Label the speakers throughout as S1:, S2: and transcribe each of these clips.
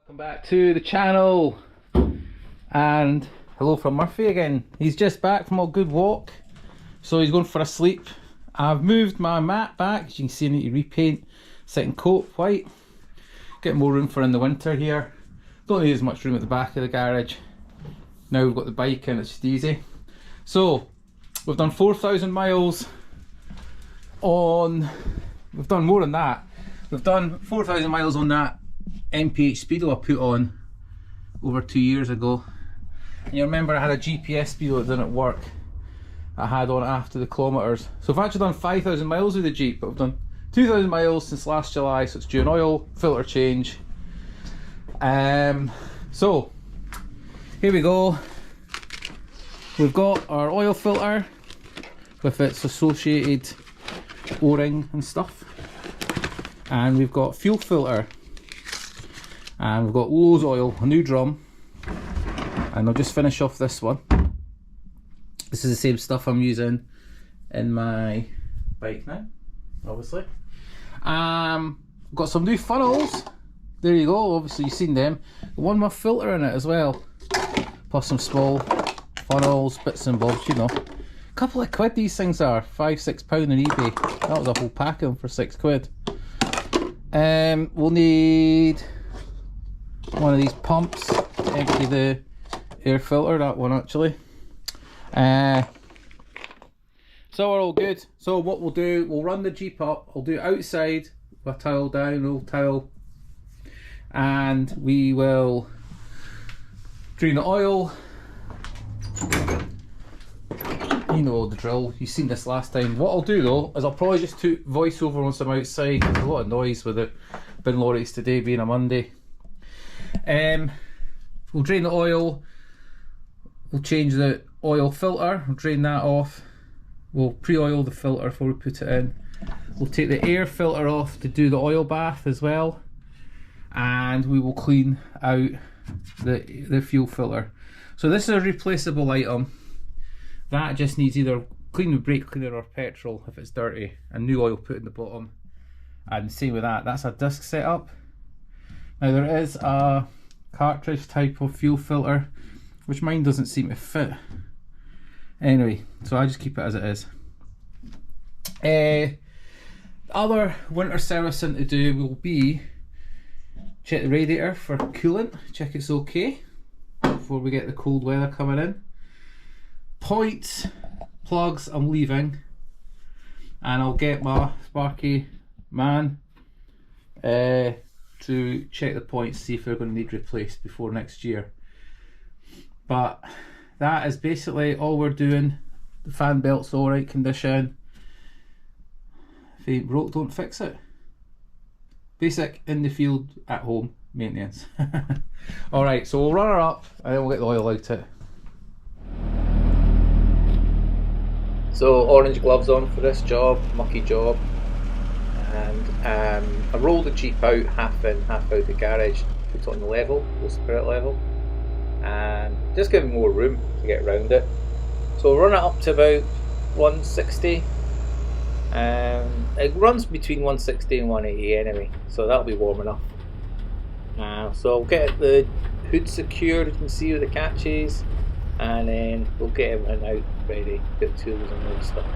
S1: Welcome back to the channel, and hello from Murphy again. He's just back from a good walk, so he's going for a sleep. I've moved my mat back, as you can see. I need to repaint, second coat white, get more room for in the winter here. Don't need as much room at the back of the garage. Now we've got the bike in, it's just easy. So we've done 4,000 miles on, we've done more than that. We've done 4,000 miles on that MPH speedo I put on over 2 years ago. And you remember I had a GPS speedo that didn't work. I had on after the kilometres. So I've actually done 5,000 miles with the Jeep, but I've done 2,000 miles since last July, so it's due an oil filter change. So here we go. We've got our oil filter with its associated O-ring and stuff, and we've got fuel filter, and we've got Lowe's oil, a new drum, and I'll just finish off this one. This is the same stuff I'm using in my bike now, obviously. Got some new funnels. There you go, obviously you've seen them. One with filter in it as well, plus some small funnels, bits and bobs, you know. A couple of quid these things are, £5–6 on eBay. That was a whole pack of them for £6. We'll need one of these pumps to empty the air filter, that one actually. So we're all good. So what we'll do, we'll run the Jeep up. I'll do it outside with a towel down, old towel, and we will drain the oil. You know the drill, you've seen this last time. What I'll do though is I'll probably just do voice over once I'm outside. There's a lot of noise with the bin lorries today being a Monday. We'll drain the oil, we'll change the oil filter, we'll drain that off, we'll pre-oil the filter before we put it in, we'll take the air filter off to do the oil bath as well, and we will clean out the fuel filter. So this is a replaceable item. That just needs either clean with brake cleaner or petrol if it's dirty, and new oil put in the bottom. And same with that, that's a disc setup. Now there is a cartridge type of fuel filter, which mine doesn't seem to fit. Anyway, so I just keep it as it is. Other winter servicing to do will be check the radiator for coolant, check it's okay before we get the cold weather coming in. Points, plugs I'm leaving, and I'll get my Sparky man to check the points, see if they're going to need replaced before next year. But that is basically all we're doing. The fan belt's alright condition. If it ain't broke, don't fix it. Basic in the field at home maintenance. Alright, so we'll run her up and then we'll get the oil out it. So orange gloves on for this job, mucky job, and I roll the Jeep out half in, half out the garage, put it on the level, low spirit level, and just give it more room to get around it. So we'll run it up to about 160. It runs between 160 and 180 anyway, so that'll be warm enough. So I'll get the hood secured, you can see where the catch is, and then we'll get everything out ready, get tools and all the stuff.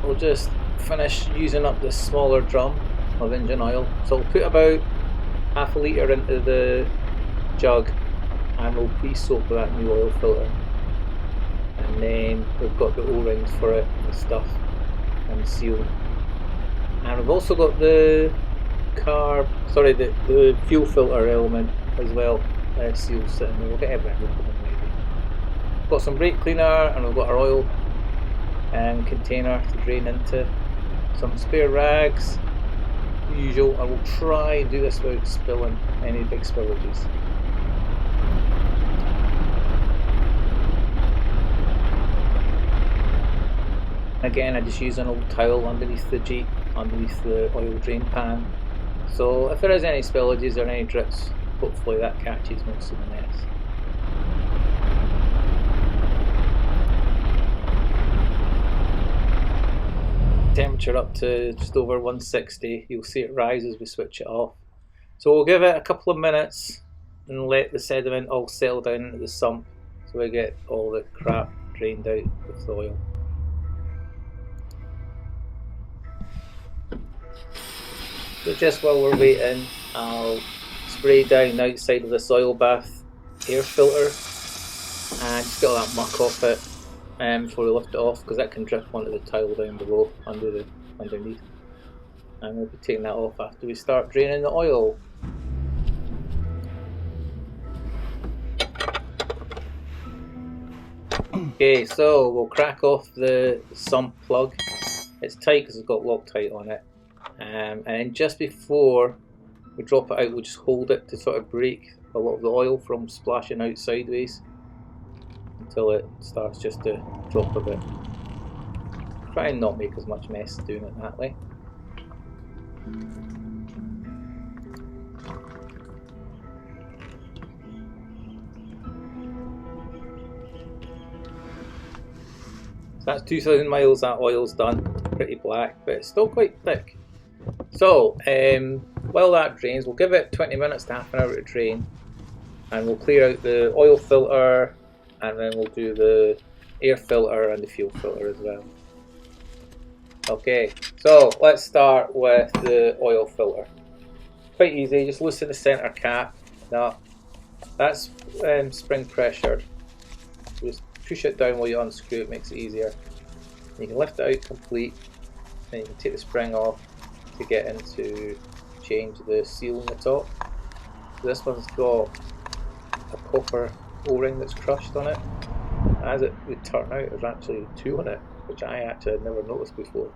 S1: We'll just finish using up this smaller drum of engine oil. So I'll put about half a litre into the jug, and we'll pre-soak that new oil filter, and then we've got the O-rings for it and stuff, and seal. And we've also got the the fuel filter element as well, sealed sitting there. We'll get everything ready. We've got some brake cleaner, and we've got our oil and container to drain into, some spare rags, usual. I will try and do this without spilling any big spillages. Again, I just use an old towel underneath the Jeep, underneath the oil drain pan. So if there is any spillages or any drips, Hopefully that catches most of the mess. Temperature up to just over 160. You'll see it rise as we switch it off. So we'll give it a couple of minutes and let the sediment all settle down into the sump so we get all the crap drained out with the oil. So just while we're waiting, I'll spray down the outside of this oil bath air filter and just get all that muck off it before we lift it off, because that can drip onto the tile down below underneath. And we'll be taking that off after we start draining the oil. Okay, so we'll crack off the sump plug. It's tight because it's got Loctite on it. And then just before we drop it out, we'll just hold it to sort of break a lot of the oil from splashing out sideways until it starts just to drop a bit. Try and not make as much mess doing it that way. So that's 2,000 miles, that oil's done. Pretty black, but it's still quite thick. So while that drains, we'll give it 20 minutes to half an hour to drain, and we'll clear out the oil filter, and then we'll do the air filter and the fuel filter as well. Okay, so let's start with the oil filter. Quite easy, just loosen the center cap. Now, that's spring pressured. Just push it down while you unscrew it, makes it easier. You can lift it out complete, then you can take the spring off to get into change the seal on the top. So this one's got a copper O-ring that's crushed on it. As it would turn out, there's actually two on it, which I actually had never noticed before.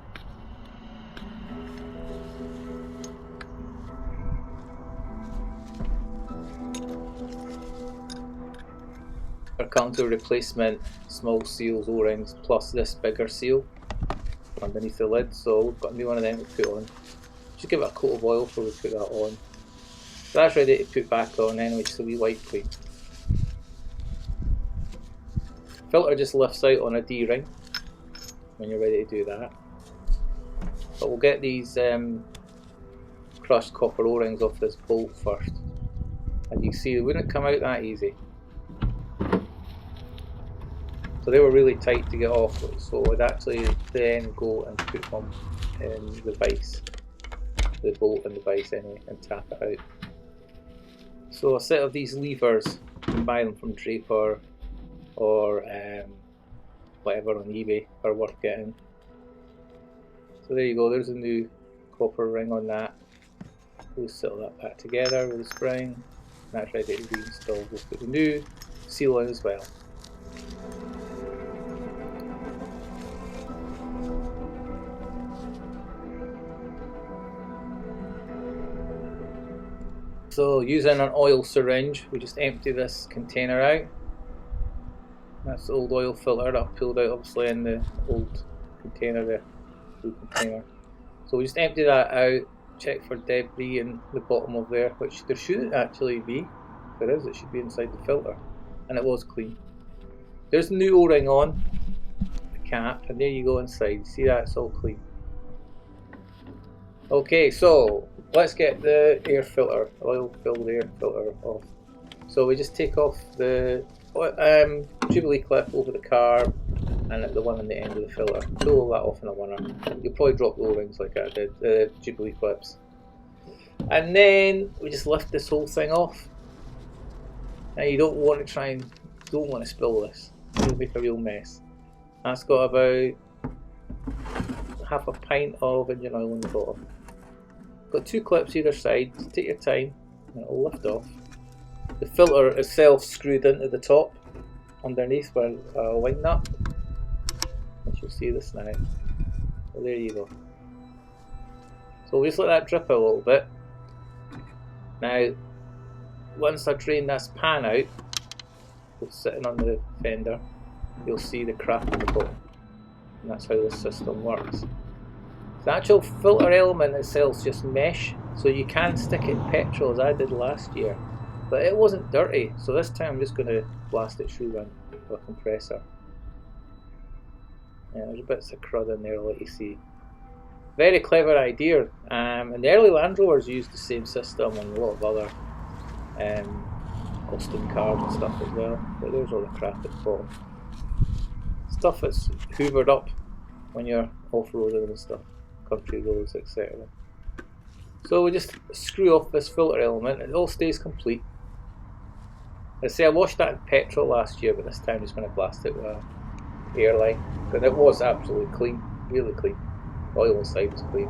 S1: There comes a replacement small seals O-rings plus this bigger seal underneath the lid, so we've got a new one of them to put on. Just give it a coat of oil before we put that on. So that's ready to put back on anyway, just a wee wipe clean. Filter just lifts out on a D-ring when you're ready to do that. But we'll get these crushed copper O-rings off this bolt first. As you can see, they wouldn't come out that easy. So they were really tight to get off, so I'd actually then go and put them in the vise, the bolt in the vise anyway, and tap it out. So a set of these levers, you can buy them from Draper or whatever on eBay, are worth getting. So there you go, there's a new copper ring on that. We'll settle that back together with a spring, and that's ready to be installed. We'll put the new seal on as well. So using an oil syringe, we just empty this container out. That's the old oil filter that I've pulled out obviously in the old container there, blue container. So we just empty that out, check for debris in the bottom of there, which there shouldn't actually be. If there is, it should be inside the filter. And it was clean. There's the new O-ring on the cap, and there you go inside. See that? It's all clean. Okay, so let's get the air filter, oil-filled air filter off. So we just take off the Jubilee clip over the carb and at the one on the end of the filter. Pull all that off in a winner. You'll probably drop the O-rings like I did, the Jubilee clips. And then we just lift this whole thing off. Now you don't want to spill this. It'll make a real mess. That's got about half a pint of engine oil on the bottom. Got two clips either side, so take your time and it'll lift off. The filter itself screwed into the top underneath where a wing nut. And you'll see this now. So there you go. So we'll just let that drip a little bit. Now, once I drain this pan out, it's sitting on the fender, you'll see the crack in the bottom. And that's how this system works. The actual filter element itself is just mesh, so you can stick it in petrol as I did last year, but it wasn't dirty, so this time I'm just going to blast it through with a compressor. Yeah, there's bits of crud in there, I'll let you see. Very clever idea, and the early Land Rovers used the same system and a lot of other custom cars and stuff as well, but there's all the crap at the bottom. Stuff that's hoovered up when you're off-roading and stuff, country roads, etc. So we just screw off this filter element and it all stays complete. I say I washed that in petrol last year, but this time I'm just going to blast it with an airline, and it was absolutely clean, really clean. The oil inside was clean.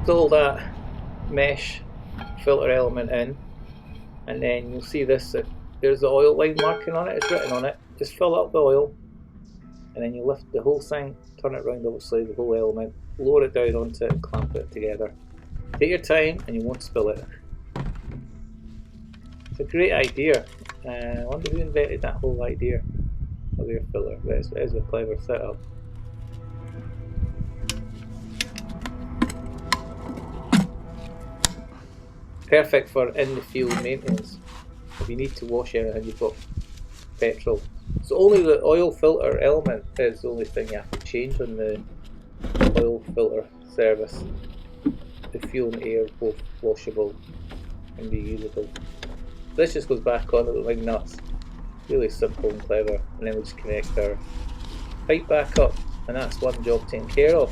S1: Fill that mesh filter element in, and then you'll see this, there's the oil line marking on it, it's written on it. Just fill up the oil, and then you lift the whole thing, turn it around obviously, the whole element, lower it down onto it and clamp it together. Take your time and you won't spill it. It's a great idea. I wonder who invented that whole idea of your filter, but it is a clever setup. Perfect for in the field maintenance. If you need to wash anything, you've got petrol. So only the oil filter element is the only thing you have to change on the oil filter service. The fuel and air both washable and reusable. This just goes back onto the wing nuts. Really simple and clever. And then we just connect our pipe back up, and that's one job taken care of.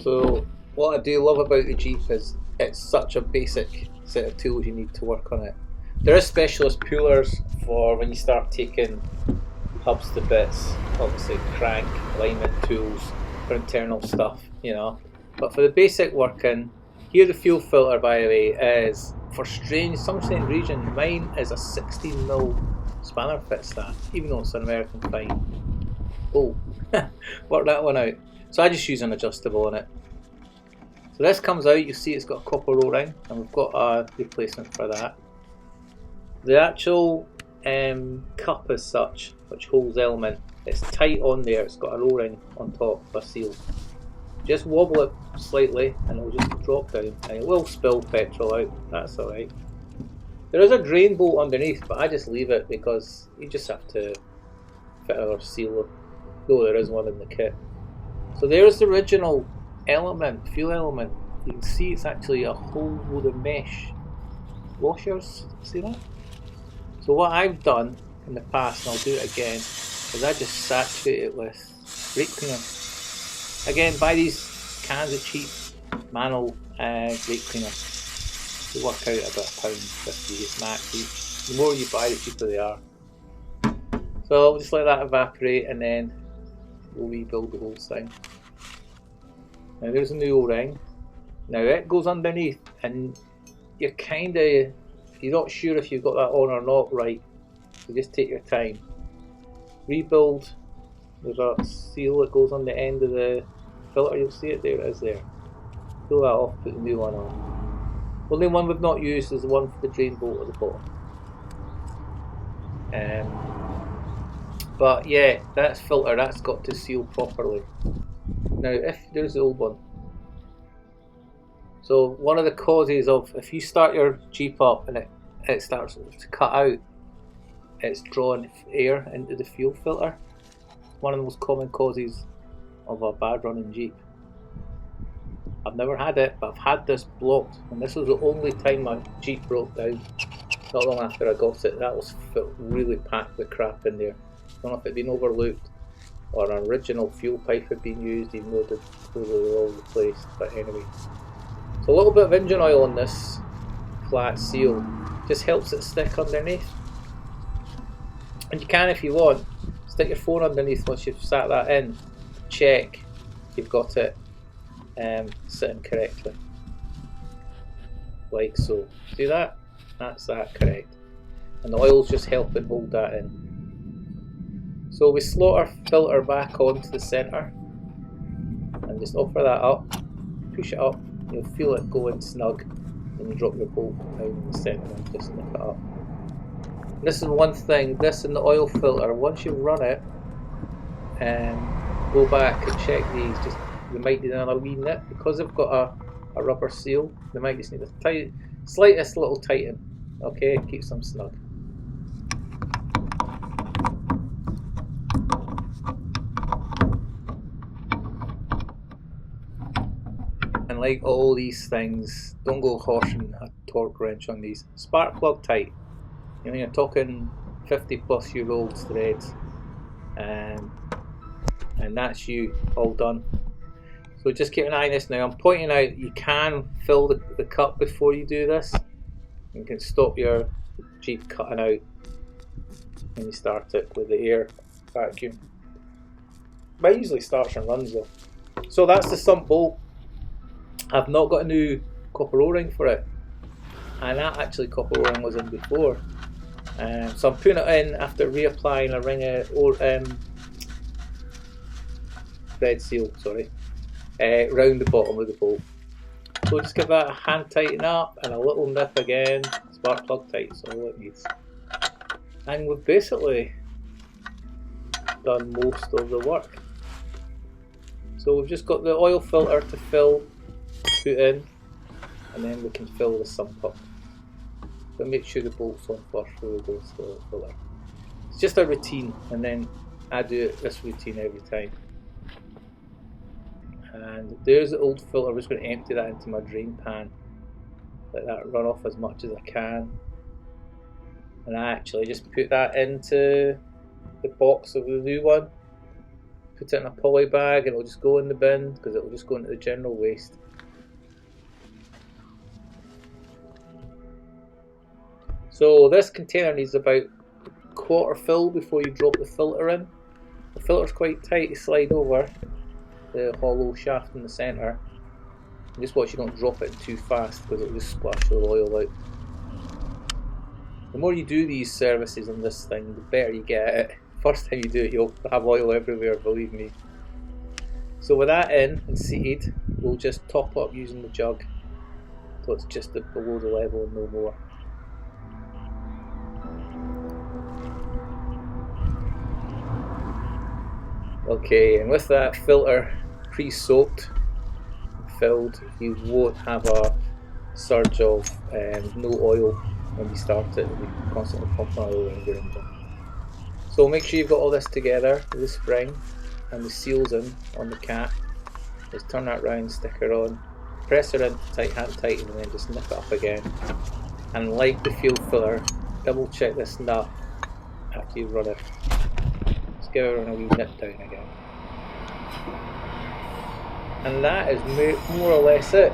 S1: So what I do love about the Jeep is it's such a basic set of tools you need to work on it. There are specialist pullers for when you start taking hubs to bits, obviously crank, alignment tools for internal stuff, you know. But for the basic working, here the fuel filter, by the way, is for some strange reason, mine is a 16mm spanner fit stand, even though it's an American fine. Oh, work that one out. So I just use an adjustable on it. So this comes out, you see it's got a copper O-ring, and we've got a replacement for that. The actual cup as such, which holds the element, it's tight on there, it's got an O-ring on top for seal. Just wobble it slightly and it'll just drop down, and it will spill petrol out, that's alright. There is a drain bolt underneath, but I just leave it because you just have to fit another seal, though there is one in the kit. So there's the original element, fuel element. You can see it's actually a whole load of mesh washers, see that? So what I've done in the past, and I'll do it again, is I just saturate it with brake cleaner. Again, buy these cans of cheap manual brake cleaner. They work out about £1.50 max each. The more you buy, the cheaper they are. So we'll just let that evaporate and then we'll rebuild the whole thing. Now there's a new O-ring. Now it goes underneath, and you're not sure if you've got that on or not right. So just take your time. Rebuild. There's a seal that goes on the end of the filter. You'll see it there. It is there. Pull that off. Put the new one on. The only one we've not used is the one for the drain bolt at the bottom. But yeah, that's filter. That's got to seal properly. Now, if there's the old one. So one of the causes of, if you start your Jeep up and it starts to cut out, it's drawing air into the fuel filter. One of the most common causes of a bad running Jeep. I've never had it, but I've had this blocked, and this was the only time my Jeep broke down. Not long after I got it, that was really packed with crap in there. I don't know if it had been overlooked or an original fuel pipe had been used, even though they were all replaced. But anyway, so a little bit of engine oil on this flat seal just helps it stick underneath. And you can, if you want, stick your phone underneath once you've sat that in, check you've got it sitting correctly, like so. See that? That's that correct. And the oil's just helping hold that in. So we slot our filter back onto the centre and just offer that up, push it up, you'll feel it go in snug, and you drop your bolt down in the centre and just nip it up. And this is one thing, this and the oil filter, once you run it, go back and check these, just they might need another wee nip, because they've got a rubber seal, they might just need a slightest little tighten. Okay, keeps them snug. And like all these things, don't go horsing a torque wrench on these. Spark plug tight. You know, you're talking 50+-year-old threads, and that's you all done. So just keep an eye on this now. I'm pointing out you can fill the cup before you do this. You can stop your Jeep cutting out when you start it with the air vacuum. But it usually starts and runs though. So that's the sump bolt. I've not got a new copper O-ring for it, and that actually copper O-ring was in before. So I'm putting it in after reapplying a ring of thread seal, round the bottom of the bolt. So just give that a hand tighten up and a little nip again, spark plug tight, so all it needs. And we've basically done most of the work. So we've just got the oil filter to fill, put in, and then we can fill the sump up. But make sure the bolt's on first before we go to the filter. It's just a routine, and then I do this routine every time. And there's the old filter. I'm just going to empty that into my drain pan, let that run off as much as I can, and I actually just put that into the box of the new one, put it in a poly bag, and it'll just go in the bin because it'll just go into the general waste. So this container needs about a quarter fill before you drop the filter in. The filter's quite tight to slide over the hollow shaft in the centre. And just watch you don't drop it too fast because it'll just splash the oil out. The more you do these services on this thing, the better you get at it. First time you do it, you'll have oil everywhere, believe me. So with that in and seated, we'll just top up using the jug so it's just below the level and no more. Okay, and with that filter pre-soaked, filled, you won't have a surge of no oil when you start it. You'll be constantly pumping oil in your engine. So make sure you've got all this together with the spring and the seals in on the cap. Just turn that round, stick her on, press her in tight, hand tighten, and then just nip it up again. And like the fuel filler, double check this nut after you run it. Just give her a wee nip down again. And that is more or less it.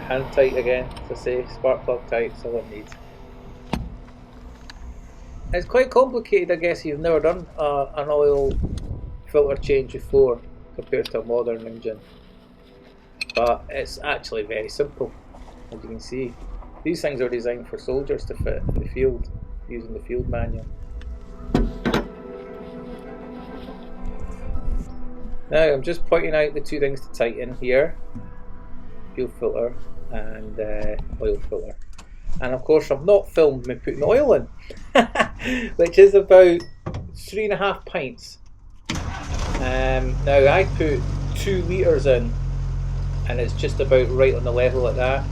S1: Hand tight again, as I say, spark plug tight, that's all it needs. It's quite complicated, I guess, if you've never done an oil filter change before compared to a modern engine. But it's actually very simple, as you can see. These things are designed for soldiers to fit in the field, using the field manual. Now I'm just pointing out the two things to tighten here, fuel filter and oil filter. And of course I've not filmed me putting the oil in, which is about 3.5 pints. Now I put 2 litres in and it's just about right on the level at that.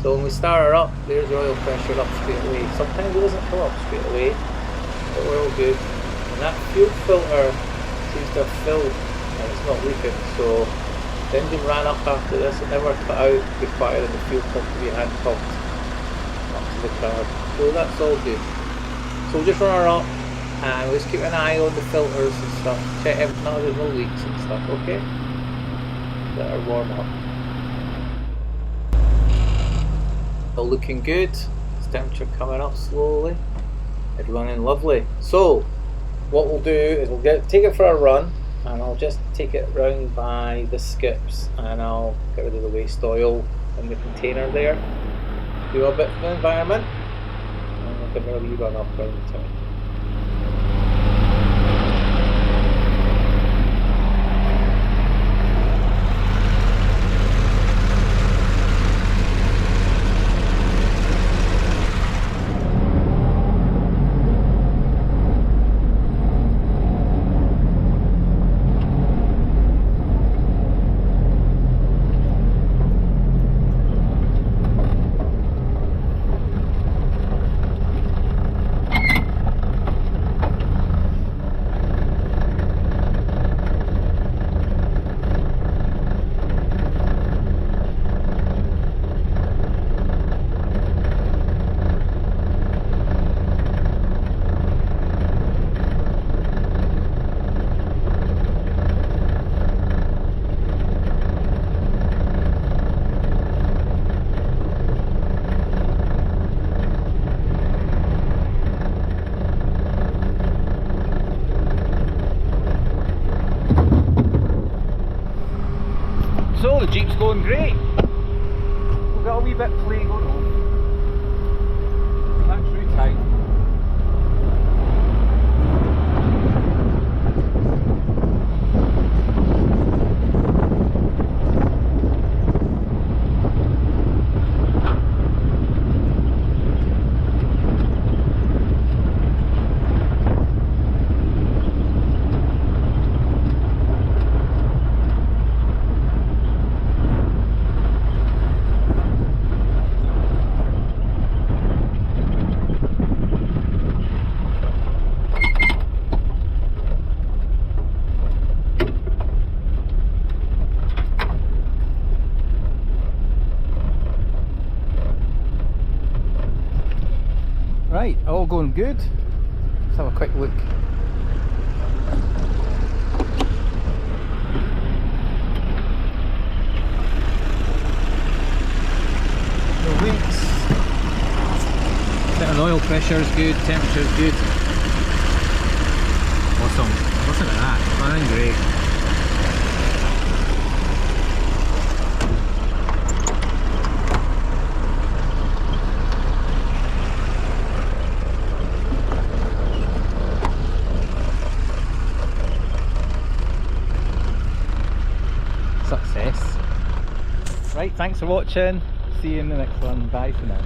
S1: So when we start her up, there's the oil pressure up straight away. Sometimes it doesn't come up straight away, but we're all good. And that fuel filter seems to have filled and it's not leaking. So the engine ran up after this, it never cut out the fire in the fuel pump to be hand pumped up to the car. So that's all good. So we'll just run her up and we'll just keep an eye on the filters and stuff, check everything, there's no leaks and stuff, okay? Let her warm up. All looking good, it's temperature coming up slowly, it's running lovely. So what we'll do is we'll take it for a run, and I'll just take it round by the skips and I'll get rid of the waste oil in the container there, do a bit for the environment, and we'll give her a wee run up around the town. So the Jeep's going great. We've got a wee bit of play going on. That's through time. Right, all going good. Let's have a quick look. No leaks. Bit of oil pressure is good, temperature is good. Awesome. Listen to that, running great. Success. Right, thanks for watching. See you in the next one. Bye for now.